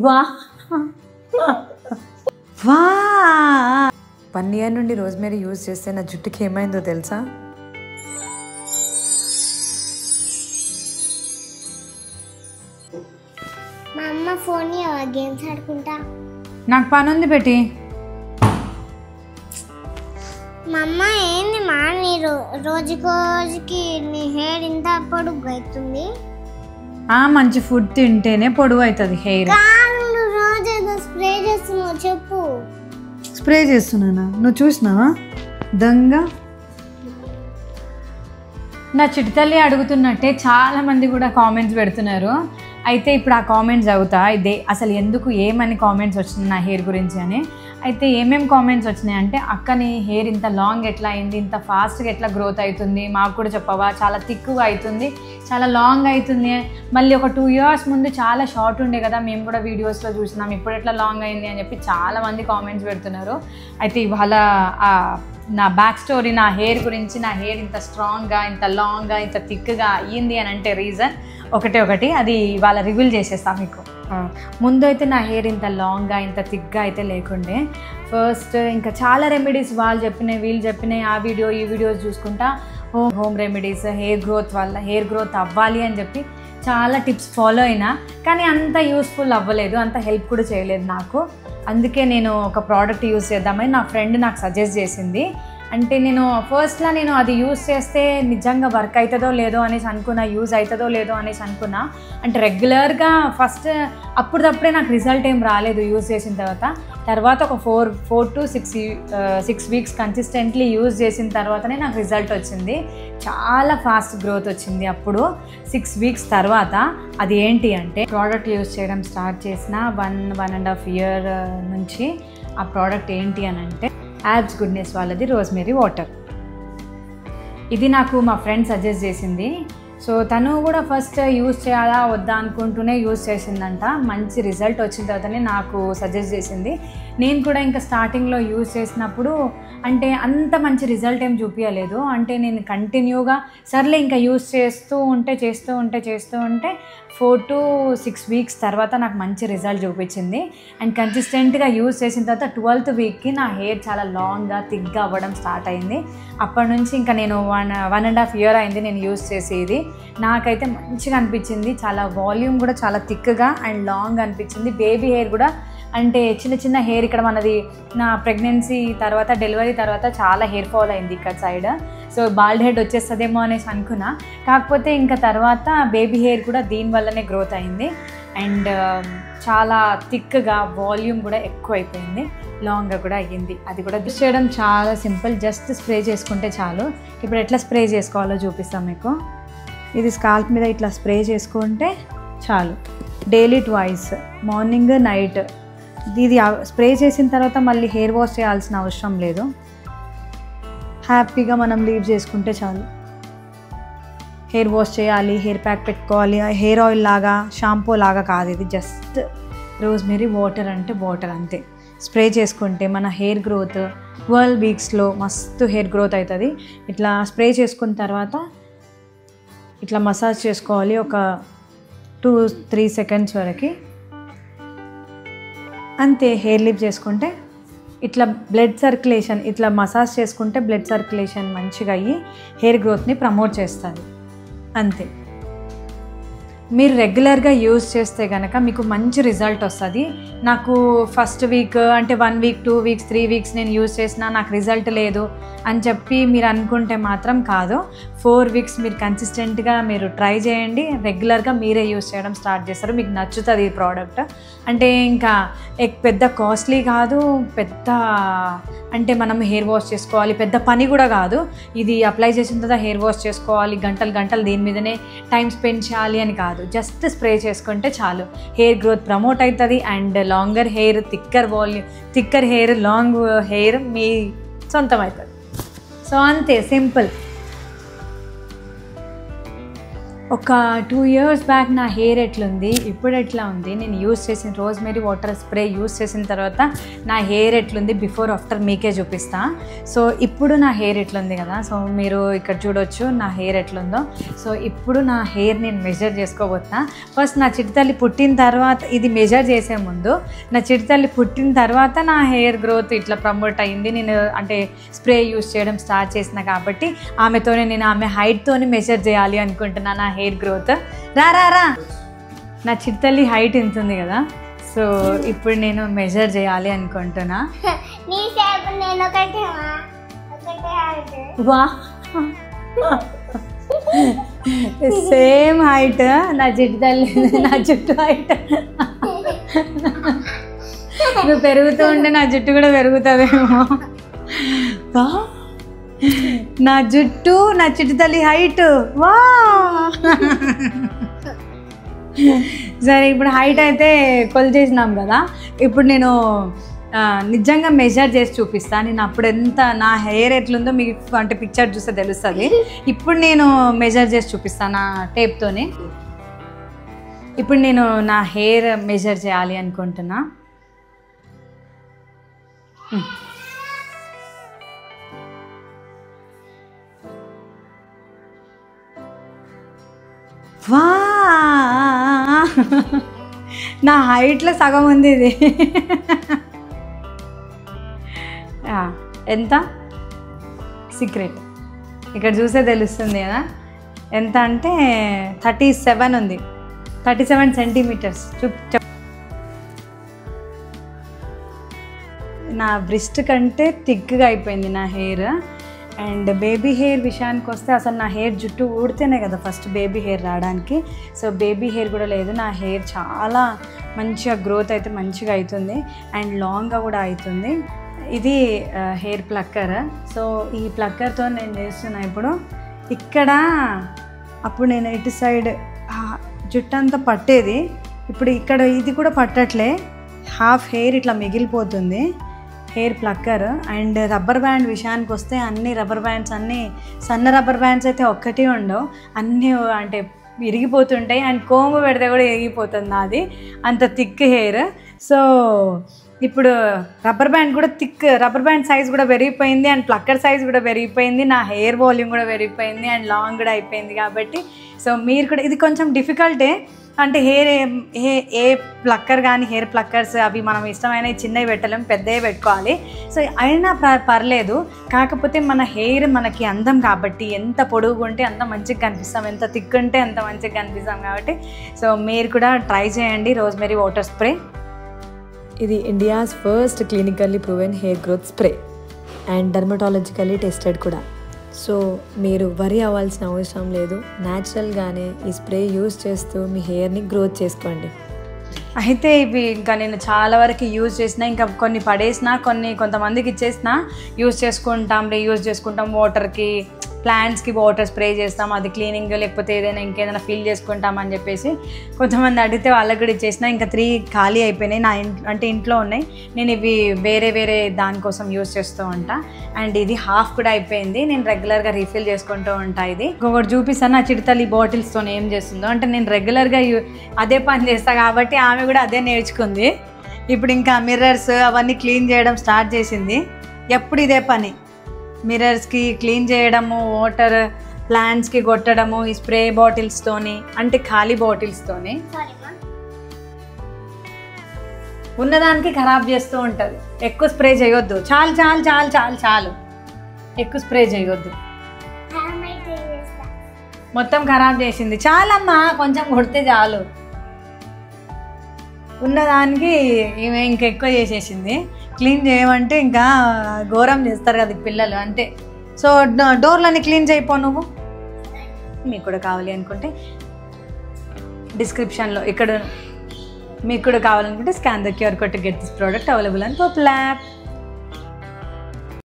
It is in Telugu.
వా 1 year నుండి రోజ్మేరీ యూజ్ చేస్తే నా జుట్టుకి ఏమైందో తెలుసా? మా అమ్మ ఫోన్ గేమ్స్ ఆడుకుంటా. నాకు పని ఉంది పెట్టి. మా అమ్మ ఏంది మా నీ రోజుకి నీ హెయిర్ ఇంత పొడుగు అవుతుంది. మంచి ఫుడ్ తింటేనే పొడుగు అవుతుంది హెయిర్. రోజు ఏదో స్ప్రే చేస్తున్నావు చెప్పు. స్ప్రే చేస్తున్నానా? నువ్వు చూసినావా దొంగ? నా చిట్టుతల్లి అడుగుతున్నట్టే చాలామంది కూడా కామెంట్స్ పెడుతున్నారు. అయితే ఇప్పుడు ఆ కామెంట్స్ అవుతా ఇదే అసలు ఎందుకు ఏమని కామెంట్స్ వచ్చినాయి నా హెయిర్ గురించి అని. అయితే ఏమేమి కామెంట్స్ వచ్చినాయి అంటే, అక్కని హెయిర్ ఇంత లాంగ్ ఎట్లా అయింది, ఇంత ఫాస్ట్గా ఎట్లా గ్రోత్ అవుతుంది, మాకు కూడా చెప్పవా, చాలా థిక్గా అవుతుంది, చాలా లాంగ్ అవుతుంది, మళ్ళీ ఒక 2 years ముందు చాలా షార్ట్ ఉండే కదా, మేము కూడా వీడియోస్లో చూసినాం, ఇప్పుడు ఎట్లా లాంగ్ అయింది అని చెప్పి చాలామంది కామెంట్స్ పెడుతున్నారు. అయితే ఇవాళ నా బ్యాక్ స్టోరీ, నా హెయిర్ గురించి, నా హెయిర్ ఇంత స్ట్రాంగ్గా, ఇంత లాంగ్గా, ఇంత థిక్గా అయ్యింది అని అంటే రీజన్ ఒకటి అది ఇవాళ రివీల్ చేసేస్తాను మీకు. ముందు అయితే నా హెయిర్ ఇంత లాంగ్గా, ఇంత థిక్గా అయితే లేకుండే. ఫస్ట్ ఇంకా చాలా రెమెడీస్ వాళ్ళు చెప్పినాయి, వీళ్ళు చెప్పినాయి, ఆ వీడియో ఈ వీడియోస్ చూసుకుంటా హోమ్ రెమెడీస్ హెయిర్ గ్రోత్ వల్ల హెయిర్ గ్రోత్ అవ్వాలి అని చెప్పి చాలా టిప్స్ ఫాలో అయినా, కానీ అంత యూస్ఫుల్ అవ్వలేదు, అంత హెల్ప్ కూడా చేయలేదు నాకు. అందుకే నేను ఒక ప్రోడక్ట్ యూజ్ చేద్దామని నా ఫ్రెండ్ నాకు సజెస్ట్ చేసింది. అంటే నేను ఫస్ట్లో అది యూజ్ చేస్తే నిజంగా వర్క్ అవుతుందో లేదో అనేసి అనుకున్నా, యూజ్ అవుతుందో లేదో అనేసి అనుకున్నా. అంటే రెగ్యులర్గా ఫస్ట్ అప్పుడప్పుడే నాకు రిజల్ట్ ఏం రాలేదు యూజ్ చేసిన తర్వాత ఒక 4 to 6 weeks కన్సిస్టెంట్లీ యూజ్ చేసిన తర్వాతనే నాకు రిజల్ట్ వచ్చింది. చాలా ఫాస్ట్ గ్రోత్ వచ్చింది అప్పుడు 6 weeks తర్వాత. అది ఏంటి అంటే, ప్రోడక్ట్ యూజ్ చేయడం స్టార్ట్ చేసిన 1.5 year నుంచి ఆ ప్రోడక్ట్ ఏంటి అని అంటే యాబ్స్ గుడ్నెస్ వాళ్ళది రోజ్మేరీ వాటర్. ఇది నాకు మా ఫ్రెండ్ సజెస్ట్ చేసింది. సో తను కూడా ఫస్ట్ యూజ్ చేయాలా వద్దా అనుకుంటూనే యూజ్ చేసిందంట. మంచి రిజల్ట్ వచ్చిన తర్వాతనే నాకు సజెస్ట్ చేసింది. నేను కూడా ఇంకా స్టార్టింగ్లో యూజ్ చేసినప్పుడు అంటే అంత మంచి రిజల్ట్ ఏం చూపించలేదు. అంటే నేను కంటిన్యూగా సర్లే ఇంకా యూజ్ చేస్తూ ఉంటే 4 to 6 weeks తర్వాత నాకు మంచి రిజల్ట్ చూపించింది. అండ్ కన్సిస్టెంట్గా యూజ్ చేసిన తర్వాత 12th weekకి నా హెయిర్ చాలా లాంగ్గా థిక్గా అవ్వడం స్టార్ట్ అయింది. అప్పటి నుంచి ఇంకా నేను 1.5 year అయింది నేను యూజ్ చేసి. ఇది నాకైతే మంచిగా అనిపించింది. చాలా వాల్యూమ్ కూడా చాలా థిక్గా అండ్ లాంగ్ అనిపించింది. బేబీ హెయిర్ కూడా అంటే చిన్న హెయిర్ ఇక్కడ మనది నా ప్రెగ్నెన్సీ తర్వాత డెలివరీ తర్వాత చాలా హెయిర్ ఫాల్ అయింది ఇక్కడ సైడ్. సో బాల్డ్ హెడ్ వచ్చేస్తుందేమో అనేసి అనుకున్నా. కాకపోతే ఇంకా తర్వాత బేబీ హెయిర్ కూడా దీనివల్లనే గ్రోత్ అయింది. అండ్ చాలా థిక్గా వాల్యూమ్ కూడా ఎక్కువ అయిపోయింది, లాంగ్గా కూడా అయ్యింది. అది కూడా యూజ్ చేయడం చాలా సింపుల్, జస్ట్ స్ప్రే చేసుకుంటే చాలు. ఇప్పుడు ఎట్లా స్ప్రే చేసుకోవాలో చూపిస్తాం మీకు. ఇది స్కాల్ప్ మీద ఇట్లా స్ప్రే చేసుకుంటే చాలు. Daily 2 morning night. ఇది స్ప్రే చేసిన తర్వాత మళ్ళీ హెయిర్ వాష్ చేయాల్సిన అవసరం లేదు. హ్యాపీగా మనం లీవ్ చేసుకుంటే చాలు. హెయిర్ వాష్ చేయాలి, హెయిర్ ప్యాక్ పెట్టుకోవాలి, హెయిర్ ఆయిల్ లాగా షాంపూ లాగా కాదు. ఇది జస్ట్ రోజ్మేరీ వాటర్ అంటే వాటర్ అంతే. స్ప్రే చేసుకుంటే మన హెయిర్ గ్రోత్ 12 weeksలో మస్తు హెయిర్ గ్రోత్ అవుతుంది. ఇట్లా స్ప్రే చేసుకున్న తర్వాత ఇట్లా మసాజ్ చేసుకోవాలి ఒక 2-3 seconds వరకు అంతే. హెయిర్ లిప్ చేసుకుంటే ఇట్లా బ్లడ్ సర్క్యులేషన్, ఇట్లా మసాజ్ చేసుకుంటే బ్లడ్ సర్క్యులేషన్ మంచిగా అయ్యి హెయిర్ గ్రోత్ని ప్రమోట్ చేస్తుంది అంతే. మీరు రెగ్యులర్గా యూజ్ చేస్తే కనుక మీకు మంచి రిజల్ట్ వస్తుంది. నాకు ఫస్ట్ వీక్ అంటే 1 week 2 weeks 3 weeks నేను యూజ్ చేసినా నాకు రిజల్ట్ లేదు అని చెప్పి మీరు అనుకుంటే మాత్రం కాదు. 4 weeks మీరు కన్సిస్టెంట్గా మీరు ట్రై చేయండి. రెగ్యులర్గా మీరే యూజ్ చేయడం స్టార్ట్ చేస్తారు, మీకు నచ్చుతుంది ఈ ప్రోడక్ట్. అంటే ఇంకా పెద్ద కాస్ట్లీ కాదు, పెద్ద అంటే మనం హెయిర్ వాష్ చేసుకోవాలి పెద్ద పని కూడా కాదు. ఇది అప్లై చేసిన తర్వాత హెయిర్ వాష్ చేసుకోవాలి, గంటలు దీని మీదనే టైం స్పెండ్ చేయాలి అని కాదు. జస్ట్ స్ప్రే చేసుకుంటే చాలు, హెయిర్ గ్రోత్ ప్రమోట్ అవుతుంది. And longer hair, thicker hair, long hair మీ సొంతం అవుతుంది. సో అంతే సింపుల్. ఒక 2 years బ్యాక్ నా హెయిర్ ఎట్లుంది, ఇప్పుడు ఎట్లా ఉంది, నేను యూస్ చేసిన రోజ్మెరీ వాటర్ స్ప్రే యూస్ చేసిన తర్వాత నా హెయిర్ ఎట్లుంది బిఫోర్ ఆఫ్టర్ మీకే చూపిస్తా. సో ఇప్పుడు నా హెయిర్ ఎట్లుంది కదా, సో మీరు ఇక్కడ చూడొచ్చు నా హెయిర్ ఎట్లుందో. సో ఇప్పుడు నా హెయిర్ నేను మెజర్ చేసుకోబోతున్నా. ఫస్ట్ నా చిట్టితల్లి పుట్టిన తర్వాత, ఇది మెజర్ చేసే ముందు నా చిట్టితల్లి పుట్టిన తర్వాత నా హెయిర్ గ్రోత్ ఇట్లా ప్రమోట్ అయ్యింది. నేను అంటే స్ప్రే యూస్ చేయడం స్టార్ట్ చేసిన కాబట్టి ఆమెతోనే నేను ఆమె హైట్తోనే మెజర్ చేయాలి అనుకుంటున్నా నా హెయిర్ గ్రోత్. రా రా రా నా చిట్టల్లి హైట్ ఎంత ఉంది కదా, సో ఇప్పుడు నేను మెజర్ చేయాలి అనుకుంటున్నా. వా సేమ్ హైట్ నా చిట్టల్లి, నా జుట్టు హైట్. నువ్వు పెరుగుతూ ఉంటే నా జుట్టు కూడా పెరుగుతుందేమో. నా జుట్టు నా చిట్టుతల్లి హైట్. వా సరే, ఇప్పుడు హైట్ అయితే కొలిచేసినాం కదా, ఇప్పుడు నేను నిజంగా మెజర్ చేసి చూపిస్తాను. నేను అప్పుడు ఎంత నా హెయిర్ ఎట్లుందో మీకు అంటే పిక్చర్ చూస్తే తెలుస్తుంది. ఇప్పుడు నేను మెజర్ చేసి చూపిస్తాను నా టేప్తోనే. ఇప్పుడు నేను నా హెయిర్ మెజర్ చేయాలి అనుకుంటున్నా. వా నా హైట్లో సగం ఉంది ఇది. ఎంత సీక్రెట్ ఇక్కడ చూసే తెలుస్తుంది కదా, ఎంత అంటే 37 ఉంది, 37 సెంటీమీటర్స్. నా బ్రిస్ట్ కంటే థిక్గా అయిపోయింది నా హెయిర్. అండ్ బేబీ హెయిర్ విషయానికి వస్తే అసలు నా హెయిర్ జుట్టు ఊడితేనే కదా ఫస్ట్ బేబీ హెయిర్ రావడానికి. సో బేబీ హెయిర్ కూడా లేదు, నా హెయిర్ చాలా మంచిగా గ్రోత్ అయితే మంచిగా అవుతుంది అండ్ లాంగ్గా కూడా అవుతుంది. ఇది హెయిర్ ప్లక్కర్. సో ఈ ప్లక్కర్తో నేను చేస్తున్నా ఇప్పుడు. ఇక్కడ అప్పుడు నేను ఇటు సైడ్ జుట్టు అంతా పట్టేది, ఇప్పుడు ఇక్కడ ఇది కూడా పట్టట్లే, హాఫ్ హెయిర్ ఇట్లా మిగిలిపోతుంది. Hair plucker. And rubber band విషయానికి వస్తే అన్ని రబ్బర్ బ్యాండ్స్, అన్నీ సన్న రబ్బర్ బ్యాండ్స్ అయితే ఒక్కటి ఉండవు, అన్నీ అంటే విరిగిపోతుంటాయి. అండ్ కోంబు పెడితే కూడా విరిగిపోతుంది నాది, అంత థిక్ హెయిర్. సో ఇప్పుడు రబ్బర్ బ్యాండ్ కూడా థిక్, రబ్బర్ బ్యాండ్ సైజ్ కూడా పెరిగిపోయింది అండ్ ప్లక్కర్ సైజ్ కూడా పెరిగిపోయింది, నా హెయిర్ వాల్యూమ్ కూడా పెరిగిపోయింది అండ్ లాంగ్ కూడా అయిపోయింది. కాబట్టి సో మీరు కూడా, ఇది కొంచెం డిఫికల్టే, అంటే హెయిర్ ఏ ప్లక్కర్ కానీ హెయిర్ ప్లక్కర్స్ అవి మనం ఇష్టమైన చిన్నవి పెట్టలేం, పెద్దవి పెట్టుకోవాలి. సో అయినా పర్లేదు, కాకపోతే మన హెయిర్ మనకి అందం కాబట్టి ఎంత పొడుగు ఉంటే అంత మంచిగా కనిపిస్తాం, ఎంత థిక్ ఉంటే అంత మంచిగా కనిపిస్తాం. కాబట్టి సో మీరు కూడా ట్రై చేయండి రోజ్మెరీ వాటర్ స్ప్రే. ఇది India's first clinically proven hair growth spray and dermatologically tested కూడా. సో మీరు వరి అవ్వాల్సిన అవసరం లేదు, న్యాచురల్గానే ఈ స్ప్రే యూజ్ చేస్తూ మీ హెయిర్ని గ్రోత్ చేసుకోండి. అయితే ఇవి ఇంకా నేను చాలా వరకు యూజ్ చేసిన, ఇంకా కొన్ని పడేసిన, కొంతమందికి ఇచ్చేసిన, యూజ్ చేసుకుంటాం, రీయూజ్ చేసుకుంటాం, వాటర్కి ప్లాంట్స్కి వాటర్ స్ప్రే చేస్తాం, అది క్లీనింగ్ లేకపోతే ఏదైనా ఇంకేదైనా ఫిల్ చేసుకుంటాం అని చెప్పేసి కొంతమంది అడిగితే వాళ్ళకి కూడా ఇచ్చేసిన. ఇంకా 3 ఖాళీ అయిపోయినాయి నా అంటే ఇంట్లో ఉన్నాయి, నేను ఇవి వేరే దానికోసం యూజ్ చేస్తూ ఉంటా. అండ్ ఇది హాఫ్ కూడా అయిపోయింది, నేను రెగ్యులర్గా రీఫిల్ చేసుకుంటూ ఉంటా. ఇది ఇంకొకటి చూపిస్తాను, నా చిడతల్లి బాటిల్స్తో ఏం చేస్తుందో. అంటే నేను రెగ్యులర్గా అదే పని చేస్తాను కాబట్టి ఆమె కూడా అదే నేర్చుకుంది. ఇప్పుడు ఇంకా మిర్రర్స్ అవన్నీ క్లీన్ చేయడం స్టార్ట్ చేసింది. ఎప్పుడు ఇదే పని, మిర్రర్స్కి క్లీన్ చేయడము, వాటర్ ప్లాంట్స్కి కొట్టడము ఈ స్ప్రే బాటిల్స్తోని, అంటే ఖాళీ బాటిల్స్తోని. ఉన్నదానికి ఖరాబ్ చేస్తూ ఉంటుంది. ఎక్కువ స్ప్రే చేయొద్దు, చాలు ఎక్కువ స్ప్రే చేయొద్దు, మొత్తం ఖరాబ్ చేసింది. చాలమ్మా, కొంచెం కొడితే చాలు. ఉన్నదానికి ఈమె ఇంకా ఎక్కువ చేసేసింది. క్లీన్ చేయమంటే ఇంకా ఘోరం చేస్తారు కదా పిల్లలు, అంతే. సో డోర్లన్నీ క్లీన్ చేయిపో నువ్వు. మీకు కూడా కావాలి అనుకుంటే డిస్క్రిప్షన్లో ఇక్కడ మీకు కూడా కావాలనుకుంటే scan the QR code to get this product available అని పర్పుల్ యాప్.